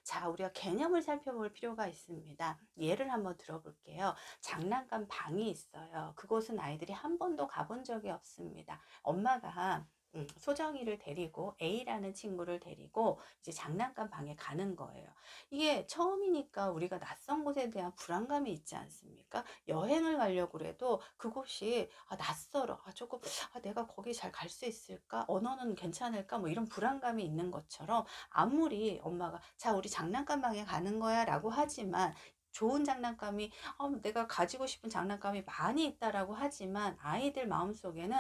자, 우리가 개념을 살펴볼 필요가 있습니다. 예를 한번 들어볼게요. 장난감 방이 있어요. 그곳은 아이들이 한 번도 가본 적이 없습니다. 엄마가 소정이를 데리고 A라는 친구를 데리고 이제 장난감 방에 가는 거예요. 이게 처음이니까 우리가 낯선 곳에 대한 불안감이 있지 않습니까? 여행을 가려고 그래도 그곳이 낯설어. 조금 내가 거기 잘 갈 수 있을까? 언어는 괜찮을까? 뭐 이런 불안감이 있는 것처럼 아무리 엄마가 자, 우리 장난감 방에 가는 거야 라고 하지만 좋은 장난감이 내가 가지고 싶은 장난감이 많이 있다라고 하지만 아이들 마음속에는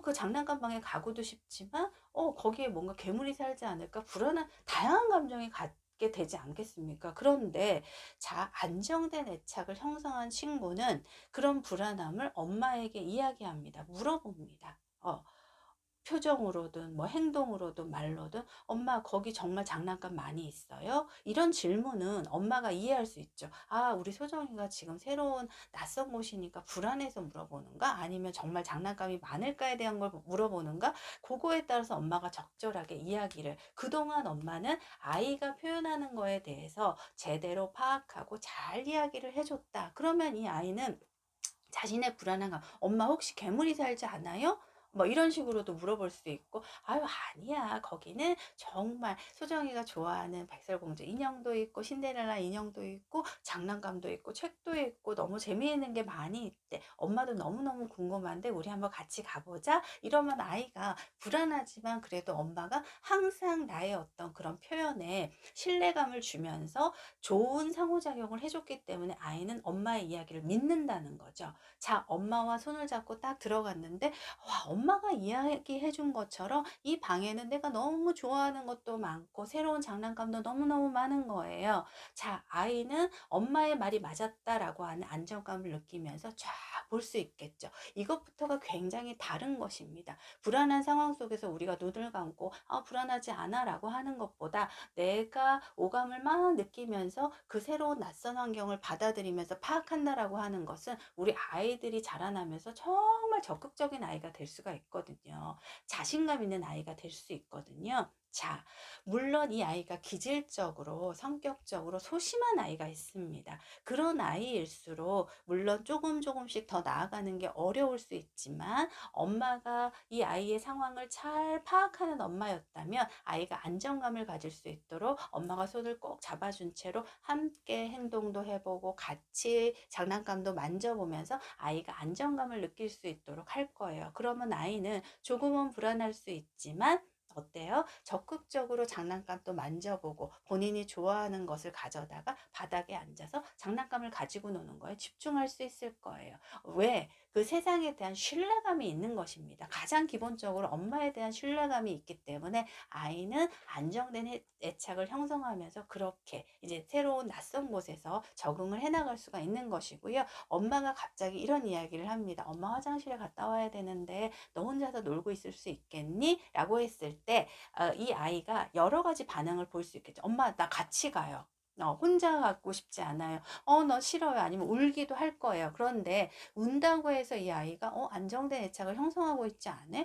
그 장난감 방에 가고도 싶지만 거기에 뭔가 괴물이 살지 않을까 불안한 다양한 감정이 갖게 되지 않겠습니까? 그런데 자, 안정된 애착을 형성한 친구는 그런 불안함을 엄마에게 이야기합니다. 물어봅니다. 표정으로든 뭐 행동으로든 말로든 엄마 거기 정말 장난감 많이 있어요? 이런 질문은 엄마가 이해할 수 있죠. 우리 소정이가 지금 새로운 낯선 곳이니까 불안해서 물어보는가? 아니면 정말 장난감이 많을까에 대한 걸 물어보는가? 그거에 따라서 엄마가 적절하게 이야기를 그동안 엄마는 아이가 표현하는 거에 대해서 제대로 파악하고 잘 이야기를 해줬다. 그러면 이 아이는 자신의 불안한 감, 엄마 혹시 괴물이 살지 않아요? 뭐 이런 식으로도 물어볼 수 있고, 아니야, 거기는 정말 소정이가 좋아하는 백설공주 인형도 있고 신데렐라 인형도 있고 장난감도 있고 책도 있고 너무 재미있는 게 많이 있대. 엄마도 너무너무 궁금한데 우리 한번 같이 가보자. 이러면 아이가 불안하지만 그래도 엄마가 항상 나의 어떤 그런 표현에 신뢰감을 주면서 좋은 상호작용을 해줬기 때문에 아이는 엄마의 이야기를 믿는다는 거죠. 자, 엄마와 손을 잡고 딱 들어갔는데 엄마가 이야기해 준 것처럼 이 방에는 내가 너무 좋아하는 것도 많고 새로운 장난감도 너무너무 많은 거예요. 자, 아이는 엄마의 말이 맞았다라고 하는 안정감을 느끼면서 쫙 볼 수 있겠죠. 이것부터가 굉장히 다른 것입니다. 불안한 상황 속에서 우리가 눈을 감고 불안하지 않아 라고 하는 것보다 내가 오감을 막 느끼면서 그 새로운 낯선 환경을 받아들이면서 파악한다라고 하는 것은 우리 아이들이 자라나면서 정말 적극적인 아이가 될 수가 있거든요. 자신감 있는 아이가 될 수 있거든요. 자, 물론 이 아이가 기질적으로 성격적으로 소심한 아이가 있습니다. 그런 아이일수록 물론 조금씩 더 나아가는 게 어려울 수 있지만 엄마가 이 아이의 상황을 잘 파악하는 엄마였다면 아이가 안정감을 가질 수 있도록 엄마가 손을 꼭 잡아준 채로 함께 행동도 해보고 같이 장난감도 만져보면서 아이가 안정감을 느낄 수 있도록 할 거예요. 그러면 아이는 조금은 불안할 수 있지만 어때요? 적극적으로 장난감도 만져보고 본인이 좋아하는 것을 가져다가 바닥에 앉아서 장난감을 가지고 노는 거에 집중할 수 있을 거예요. 왜? 그 세상에 대한 신뢰감이 있는 것입니다. 가장 기본적으로 엄마에 대한 신뢰감이 있기 때문에 아이는 안정된 애착을 형성하면서 그렇게 이제 새로운 낯선 곳에서 적응을 해나갈 수가 있는 것이고요. 엄마가 갑자기 이런 이야기를 합니다. 엄마 화장실에 갔다 와야 되는데 너 혼자서 놀고 있을 수 있겠니? 라고 했을 때 이 아이가 여러 가지 반응을 볼 수 있겠죠. 엄마 나 같이 가요. 혼자 가고 싶지 않아요. 너 싫어요. 아니면 울기도 할 거예요. 그런데 운다고 해서 이 아이가 안정된 애착을 형성하고 있지 않아?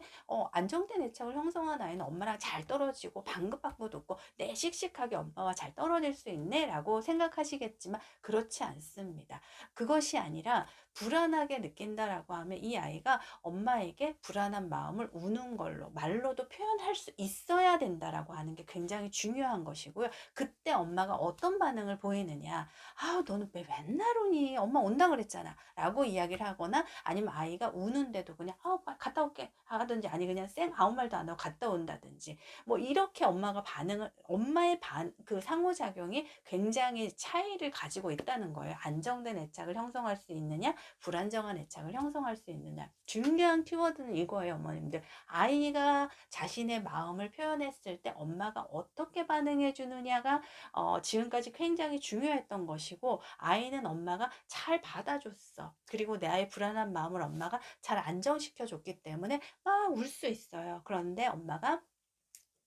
안정된 애착을 형성한 아이는 엄마랑 잘 떨어지고 방긋방긋 웃고 내 씩씩하게 엄마와 잘 떨어질 수 있네 라고 생각하시겠지만 그렇지 않습니다. 그것이 아니라 불안하게 느낀다라고 하면 이 아이가 엄마에게 불안한 마음을 우는 걸로 말로도 표현할 수 있어야 된다라고 하는 게 굉장히 중요한 것이고요. 그때 엄마가 어떤 반응을 보이느냐. 너는 왜 맨날 우니? 엄마 온다 그랬잖아. 라고 이야기를 하거나 아니면 아이가 우는데도 그냥 빨리 갔다 올게 하든지 아니 그냥 아무 말도 안 하고 갔다 온다든지 뭐 이렇게 엄마가 엄마의 그 상호작용이 굉장히 차이를 가지고 있다는 거예요. 안정된 애착을 형성할 수 있느냐 불안정한 애착을 형성할 수 있느냐. 중요한 키워드는 이거예요. 어머님들. 아이가 자신의 마음을 표현했을 때 엄마가 어떻게 반응해 주느냐가 지금까지 굉장히 중요했던 것이고 아이는 엄마가 잘 받아줬어. 그리고 내 아이의 불안한 마음을 엄마가 잘 안정시켜 줬기 때문에 막 울 수 있어요. 그런데 엄마가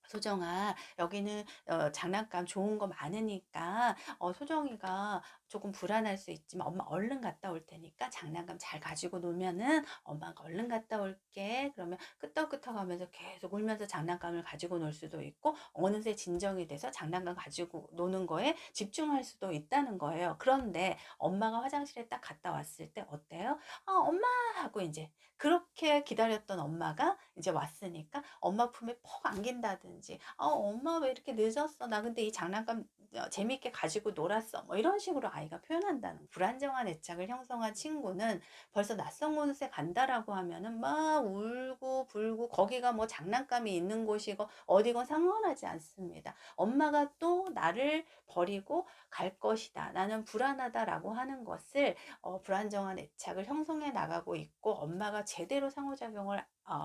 소정아 여기는 장난감 좋은 거 많으니까 소정이가 조금 불안할 수 있지만 엄마 얼른 갔다 올 테니까 장난감 잘 가지고 놀면은 엄마가 얼른 갔다 올게. 그러면 끄떡끄떡하면서 계속 울면서 장난감을 가지고 놀 수도 있고 어느새 진정이 돼서 장난감 가지고 노는 거에 집중할 수도 있다는 거예요. 그런데 엄마가 화장실에 딱 갔다 왔을 때 어때요? 엄마 하고 이제 그렇게 기다렸던 엄마가 이제 왔으니까 엄마 품에 퍽 안긴다든지 엄마 왜 이렇게 늦었어? 나 근데 이 장난감 재밌게 가지고 놀았어. 뭐 이런 식으로 아이가 표현한다는 불안정한 애착을 형성한 친구는 벌써 낯선 곳에 간다라고 하면은 막 울고 불고 거기가 뭐 장난감이 있는 곳이고 어디건 상관하지 않습니다. 엄마가 또 나를 버리고 갈 것이다. 나는 불안하다라고 하는 것을 불안정한 애착을 형성해 나가고 있고 엄마가 제대로 상호작용을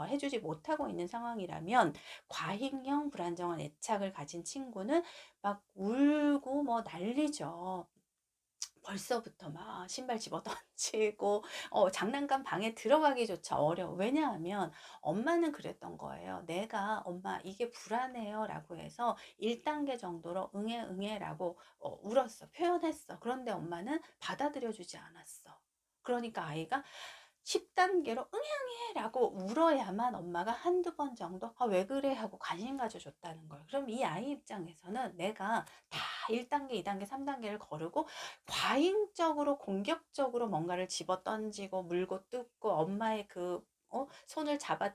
해주지 못하고 있는 상황이라면 과잉형 불안정한 애착을 가진 친구는 막 울고 뭐 난리죠. 벌써부터 막 신발 집어 던지고 장난감 방에 들어가기조차 어려워. 왜냐하면 엄마는 그랬던 거예요. 내가 엄마 이게 불안해요 라고 해서 1단계 정도로 응애 응애 라고 울었어. 표현했어. 그런데 엄마는 받아들여 주지 않았어. 그러니까 아이가 10단계로 응애 라고 울어야만 엄마가 한두 번 정도 왜 그래 하고 관심 가져줬다는 거예요. 그럼 이 아이 입장에서는 내가 다 1단계, 2단계, 3단계를 거르고 과잉적으로 공격적으로 뭔가를 집어 던지고 물고 뜯고 엄마의 그 손을 잡아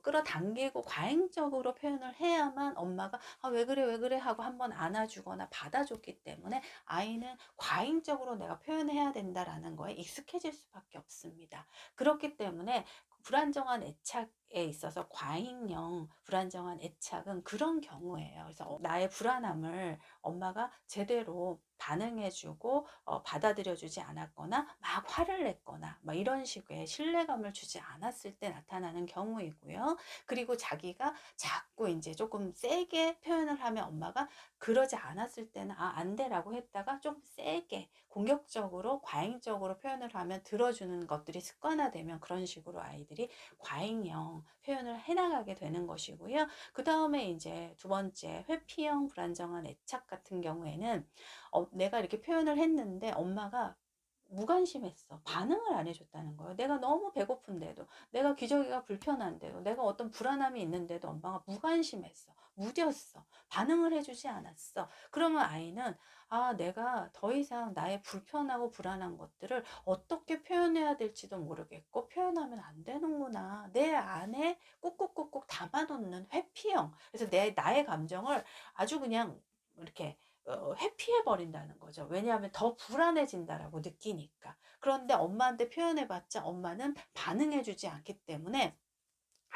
끌어당기고 과잉적으로 표현을 해야만 엄마가 왜 그래 왜 그래 하고 한번 안아주거나 받아줬기 때문에 아이는 과잉적으로 내가 표현해야 된다라는 거에 익숙해질 수밖에 없습니다. 그렇기 때문에 불안정한 애착에 있어서 과잉형 불안정한 애착은 그런 경우예요. 그래서 나의 불안함을 엄마가 제대로 반응해주고 받아들여주지 않았거나 막 화를 냈거나 막 이런 식의 신뢰감을 주지 않았을 때 나타나는 경우이고요. 그리고 자기가 자꾸 이제 조금 세게 표현을 하면 엄마가 그러지 않았을 때는 안 돼라고 했다가 좀 세게 공격적으로 과잉적으로 표현을 하면 들어주는 것들이 습관화되면 그런 식으로 아이들이 과잉형 표현을 해나가게 되는 것이고요. 그 다음에 이제 두 번째 회피형 불안정한 애착 같은 경우에는 내가 이렇게 표현을 했는데 엄마가 무관심했어. 반응을 안 해줬다는 거예요. 내가 너무 배고픈데도, 내가 기저귀가 불편한데도, 내가 어떤 불안함이 있는데도 엄마가 무관심했어. 무뎠어. 반응을 해주지 않았어. 그러면 아이는 내가 더 이상 나의 불편하고 불안한 것들을 어떻게 표현해야 될지도 모르겠고 표현하면 안 되는구나. 내 안에 꾹꾹꾹꾹 담아놓는 회피형. 그래서 나의 감정을 아주 그냥 이렇게 회피해 버린다는 거죠. 왜냐하면 더 불안해진다라고 느끼니까. 그런데 엄마한테 표현해봤자 엄마는 반응해주지 않기 때문에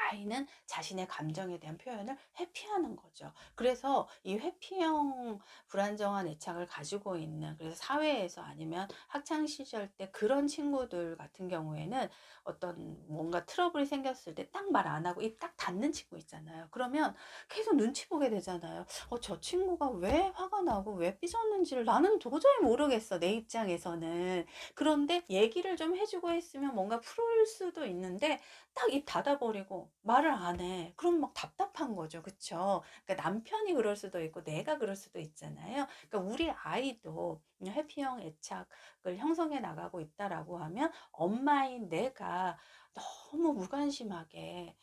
아이는 자신의 감정에 대한 표현을 회피하는 거죠. 그래서 이 회피형 불안정한 애착을 가지고 있는, 그래서 사회에서 아니면 학창 시절 때 그런 친구들 같은 경우에는 어떤 뭔가 트러블이 생겼을 때 딱 말 안 하고 입 딱 닫는 친구 있잖아요. 그러면 계속 눈치 보게 되잖아요. 저 친구가 왜 화가 나고 왜 삐졌는지를 나는 도저히 모르겠어, 내 입장에서는. 그런데 얘기를 좀 해주고 했으면 뭔가 풀을 수도 있는데 딱 입 닫아버리고 말을 안 해. 그럼 막 답답한 거죠. 그쵸? 그러니까 남편이 그럴 수도 있고 내가 그럴 수도 있잖아요. 그러니까 우리 아이도 회피형 애착을 형성해 나가고 있다라고 하면 엄마인 내가 너무 무관심하게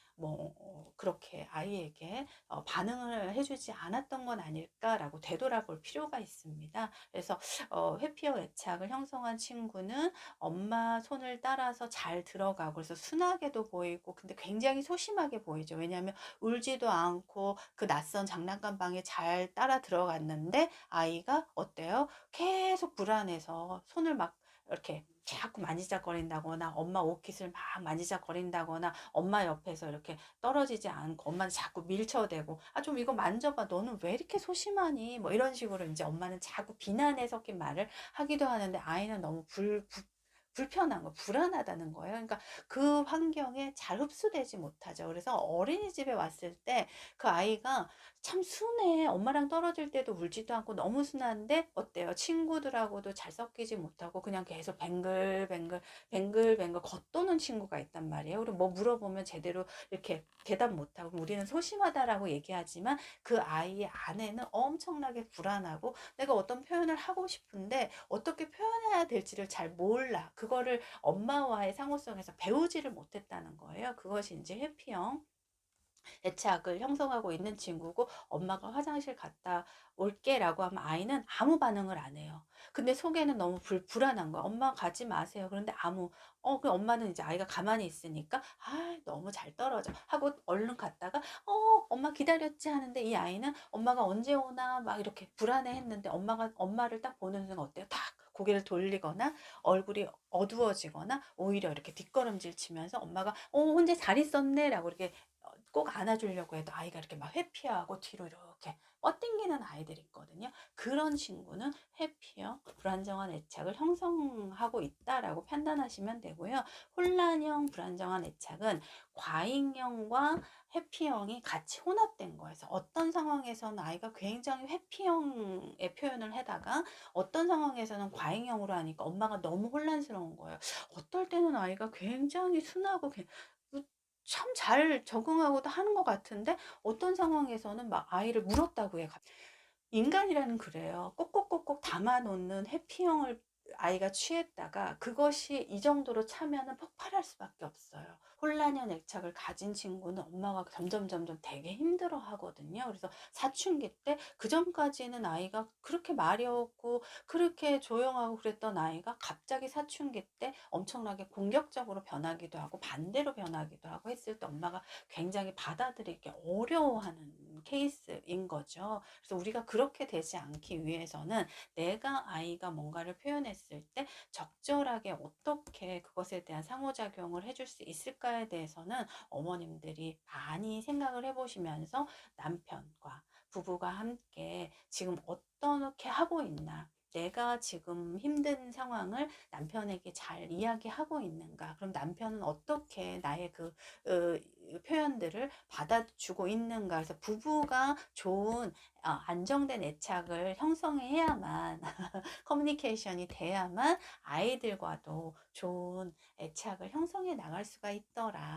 그렇게 아이에게 반응을 해주지 않았던 건 아닐까라고 되돌아볼 필요가 있습니다. 그래서 회피형 애착을 형성한 친구는 엄마 손을 따라서 잘 들어가고 그래서 순하게도 보이고 근데 굉장히 소심하게 보이죠. 왜냐하면 울지도 않고 그 낯선 장난감 방에 잘 따라 들어갔는데 아이가 어때요? 계속 불안해서 손을 막 이렇게 자꾸 만지작거린다거나 엄마 옷깃을 막 만지작거린다거나 엄마 옆에서 이렇게 떨어지지 않고 엄마는 자꾸 밀쳐대고 좀 이거 만져봐, 너는 왜 이렇게 소심하니, 뭐 이런 식으로 이제 엄마는 자꾸 비난에 섞인 말을 하기도 하는데 아이는 너무 불편한 거, 불안하다는 거예요. 그러니까 그 환경에 잘 흡수되지 못하죠. 그래서 어린이집에 왔을 때 그 아이가 참 순해. 엄마랑 떨어질 때도 울지도 않고 너무 순한데 어때요? 친구들하고도 잘 섞이지 못하고 그냥 계속 뱅글뱅글 뱅글뱅글 겉도는 친구가 있단 말이에요. 그리고 뭐 물어보면 제대로 이렇게 대답 못하고 우리는 소심하다라고 얘기하지만 그 아이의 안에는 엄청나게 불안하고 내가 어떤 표현을 하고 싶은데 어떻게 표현해야 될지를 잘 몰라. 그거를 엄마와의 상호성에서 배우지를 못했다는 거예요. 그것이 이제 회피형 애착을 형성하고 있는 친구고 엄마가 화장실 갔다 올게 라고 하면 아이는 아무 반응을 안 해요. 근데 속에는 너무 불안한 거야. 엄마 가지 마세요. 그런데 그 엄마는 이제 아이가 가만히 있으니까 너무 잘 떨어져 하고 얼른 갔다가 엄마 기다렸지 하는데 이 아이는 엄마가 언제 오나 막 이렇게 불안해 했는데 엄마를 딱 보는 순간 어때요? 딱 고개를 돌리거나 얼굴이 어두워지거나 오히려 이렇게 뒷걸음질 치면서 엄마가 혼자 잘 있었네 라고 이렇게 꼭 안아주려고 해도 아이가 이렇게 막 회피하고 뒤로 이렇게 뻗당기는 아이들이 있거든요. 그런 친구는 회피형, 불안정한 애착을 형성하고 있다라고 판단하시면 되고요. 혼란형, 불안정한 애착은 과잉형과 회피형이 같이 혼합된 거예요. 그래서 어떤 상황에서는 아이가 굉장히 회피형의 표현을 하다가 어떤 상황에서는 과잉형으로 하니까 엄마가 너무 혼란스러운 거예요. 어떨 때는 아이가 굉장히 순하고 참 잘 적응하고도 하는 것 같은데 어떤 상황에서는 막 아이를 물었다고 해. 인간이라는 그래요. 꼭꼭꼭꼭 담아 놓는 해피형을 아이가 취했다가 그것이 이 정도로 차면은 폭발할 수밖에 없어요. 혼란형 애착을 가진 친구는 엄마가 점점 되게 힘들어 하거든요. 그래서 사춘기 때 그전까지는 아이가 그렇게 말이 없고 그렇게 조용하고 그랬던 아이가 갑자기 사춘기 때 엄청나게 공격적으로 변하기도 하고 반대로 변하기도 하고 했을 때 엄마가 굉장히 받아들이기 어려워하는 케이스인 거죠. 그래서 우리가 그렇게 되지 않기 위해서는 내가 아이가 뭔가를 표현했을 때 적절하게 어떻게 그것에 대한 상호작용을 해줄 수 있을까에 대해서는 어머님들이 많이 생각을 해보시면서 남편과 부부가 함께 지금 어떻게 하고 있나, 내가 지금 힘든 상황을 남편에게 잘 이야기하고 있는가, 그럼 남편은 어떻게 나의 표현들을 받아주고 있는가. 그래서 부부가 좋은 안정된 애착을 형성해야만 커뮤니케이션이 돼야만 아이들과도 좋은 애착을 형성해 나갈 수가 있더라.